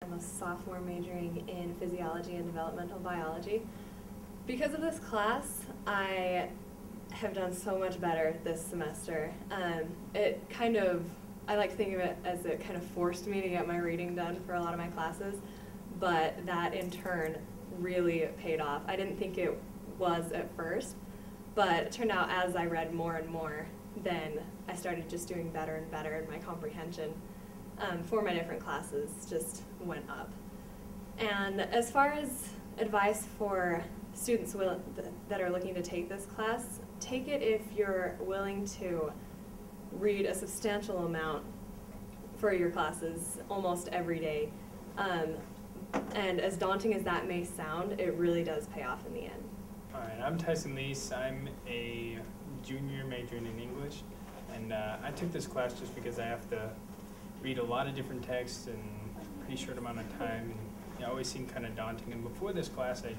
I'm a sophomore majoring in physiology and developmental biology. Because of this class, I have done so much better this semester. I like to think of it as it kind of forced me to get my reading done for a lot of my classes, but that in turn really paid off. I didn't think it was at first, but it turned out as I read more and more, then I started just doing better and better, and my comprehension for my different classes just went up. And as far as advice for students that are looking to take this class, take it if you're willing to read a substantial amount for your classes almost every day. And as daunting as that may sound, it really does pay off in the end. All right, I'm Tyson Lease. I'm a junior majoring in English, and I took this class just because I have to read a lot of different texts in a pretty short amount of time, and it always seemed kind of daunting. And before this class, I'd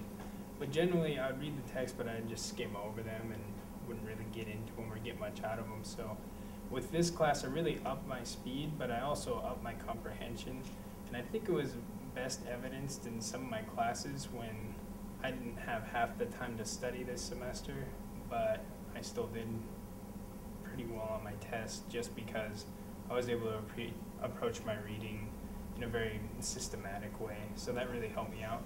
read the text, but I'd just skim over them and wouldn't really get into them or get much out of them. So with this class, I really upped my speed, but I also upped my comprehension. And I think it was best evidenced in some of my classes when I didn't have half the time to study this semester, but I still did pretty well on my test just because I was able to approach my reading in a very systematic way. So that really helped me out.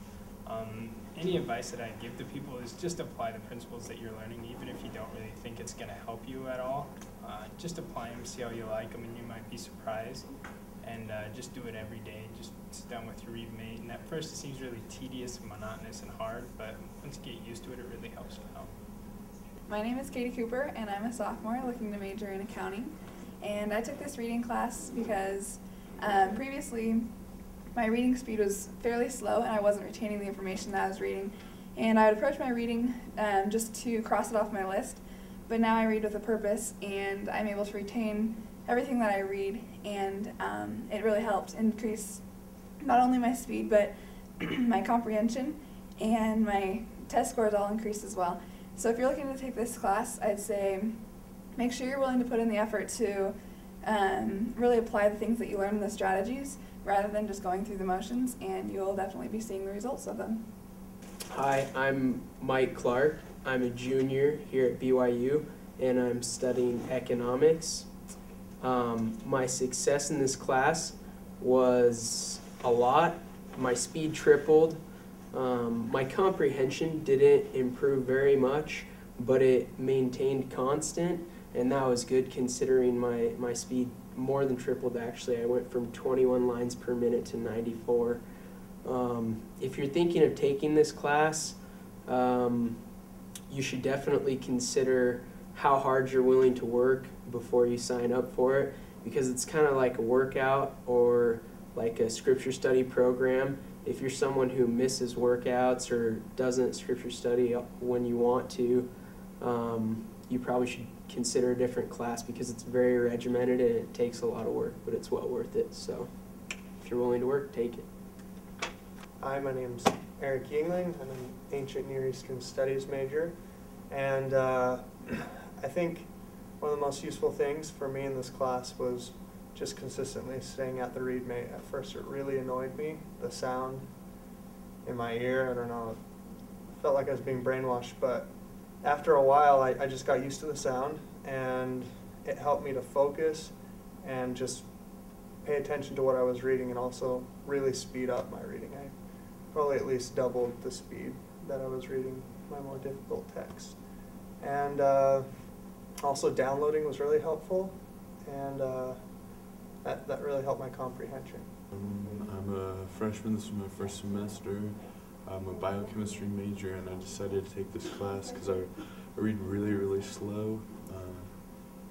Any advice that I give to people is just apply the principles that you're learning, even if you don't really think it's going to help you at all. Just apply them, see how you like them, and you might be surprised. And just do it every day. Just sit down with your readmate. And at first it seems really tedious and monotonous and hard, but once you get used to it, it really helps you out. My name is Katie Cooper, and I'm a sophomore looking to major in accounting. And I took this reading class because previously my reading speed was fairly slow and I wasn't retaining the information that I was reading. And I would approach my reading just to cross it off my list. But now I read with a purpose, and I'm able to retain everything that I read, and it really helped increase not only my speed, but my comprehension, and my test scores all increased as well. So if you're looking to take this class, I'd say make sure you're willing to put in the effort to really apply the things that you learn in the strategies rather than just going through the motions, and you'll definitely be seeing the results of them. Hi, I'm Mike Clark. I'm a junior here at BYU, and I'm studying economics. My success in this class was a lot. My speed tripled. My comprehension didn't improve very much, but it maintained constant, and that was good considering my speed more than tripled actually. I went from 21 lines per minute to 94. If you're thinking of taking this class, you should definitely consider how hard you're willing to work before you sign up for it, because it's kind of like a workout or like a scripture study program. If you're someone who misses workouts or doesn't scripture study when you want to, you probably should consider a different class because it's very regimented and it takes a lot of work, but it's well worth it. So if you're willing to work, take it. Hi, my name's Eric Yingling. I'm an Ancient Near Eastern Studies major, and I think one of the most useful things for me in this class was just consistently staying at the readmate. At first it really annoyed me, the sound in my ear. I don't know, it felt like I was being brainwashed, but after a while I just got used to the sound, and it helped me to focus and just pay attention to what I was reading, and also really speed up my reading. I probably at least doubled the speed that I was reading my more difficult text. And also downloading was really helpful, and that really helped my comprehension. I'm a freshman. This is my first semester. I'm a biochemistry major, and I decided to take this class because I read really, really slow.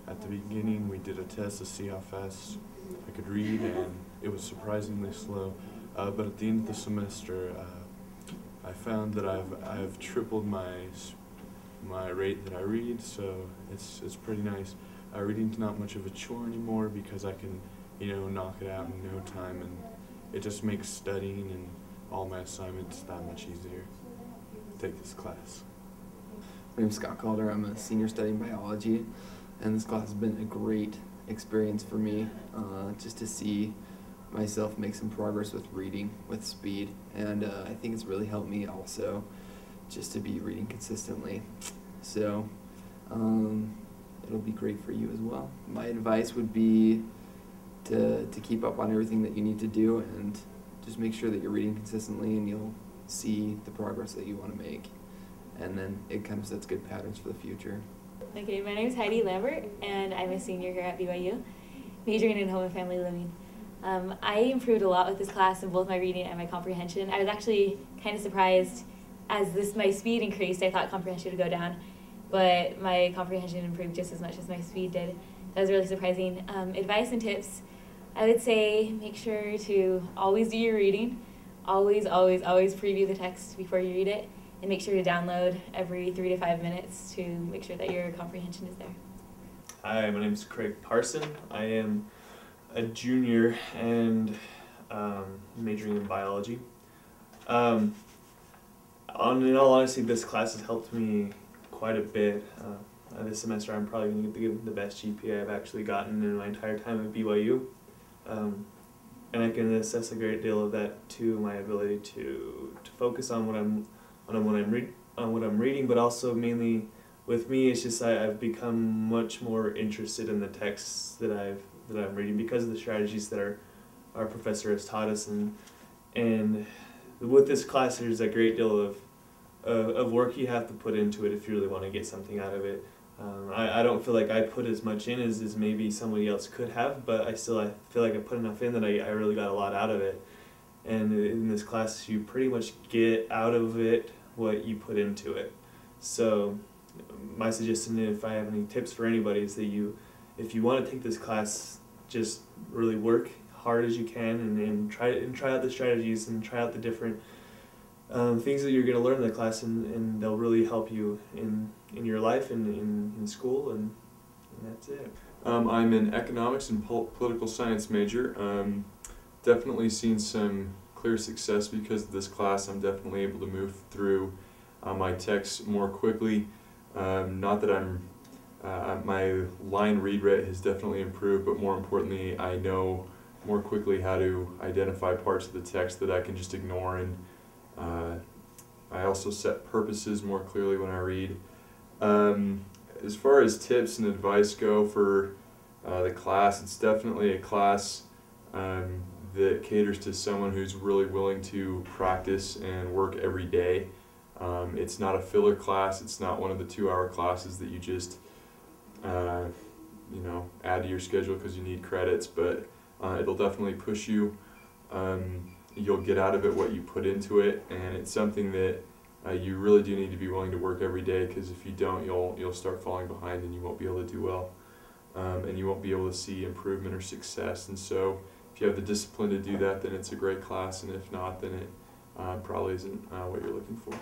At the beginning, we did a test to see how fast I could read, and it was surprisingly slow. But at the end of the semester, I found that I've tripled my rate that I read, so it's pretty nice. Reading's not much of a chore anymore because I can, knock it out in no time, and it just makes studying and all my assignments that much easier. Take this class. My name's Scott Calder. I'm a senior studying biology, and this class has been a great experience for me, just to see myself make some progress with reading with speed, and I think it's really helped me also just to be reading consistently. So it'll be great for you as well. My advice would be to keep up on everything that you need to do and just make sure that you're reading consistently, and you'll see the progress that you want to make, and then it kind of sets good patterns for the future. Okay, my name is Heidi Lambert, and I'm a senior here at BYU, majoring in home and family living. I improved a lot with this class in both my reading and my comprehension. I was actually kind of surprised as my speed increased. I thought comprehension would go down, but my comprehension improved just as much as my speed did. That was really surprising. Advice and tips, I would say make sure to always do your reading. Always, always, always preview the text before you read it, and make sure to download every 3 to 5 minutes to make sure that your comprehension is there. Hi, my name is Craig Parson. I am a junior and majoring in biology. In all honesty, this class has helped me quite a bit. This semester I'm probably going to get the best GPA I've actually gotten in my entire time at BYU. And I can assess a great deal of that to my ability to focus on what I'm reading, but also mainly with me, it's just I've become much more interested in the texts that I'm reading because of the strategies that our professor has taught us, and with this class there's a great deal of work you have to put into it if you really want to get something out of it. I don't feel like I put as much in as maybe somebody else could have, but I feel like I put enough in that I really got a lot out of it. And in this class, you pretty much get out of it what you put into it. So my suggestion, if I have any tips for anybody, is that if you want to take this class, just really work hard as you can and try out the strategies and try out the different things that you're going to learn in the class, and they'll really help you in your life and in school, and that's it. I'm an economics and political science major. Definitely seen some clear success because of this class. I'm definitely able to move through my texts more quickly. Not that my line read rate has definitely improved, but more importantly, I know more quickly how to identify parts of the text that I can just ignore, and I also set purposes more clearly when I read. As far as tips and advice go for the class, it's definitely a class that caters to someone who's really willing to practice and work every day. It's not a filler class. It's not one of the 2-hour classes that you just add to your schedule because you need credits, but it'll definitely push you. You'll get out of it what you put into it, and it's something that you really do need to be willing to work every day, because if you don't, you'll start falling behind and you won't be able to do well, and you won't be able to see improvement or success. And so if you have the discipline to do that, then it's a great class, and if not, then it probably isn't what you're looking for.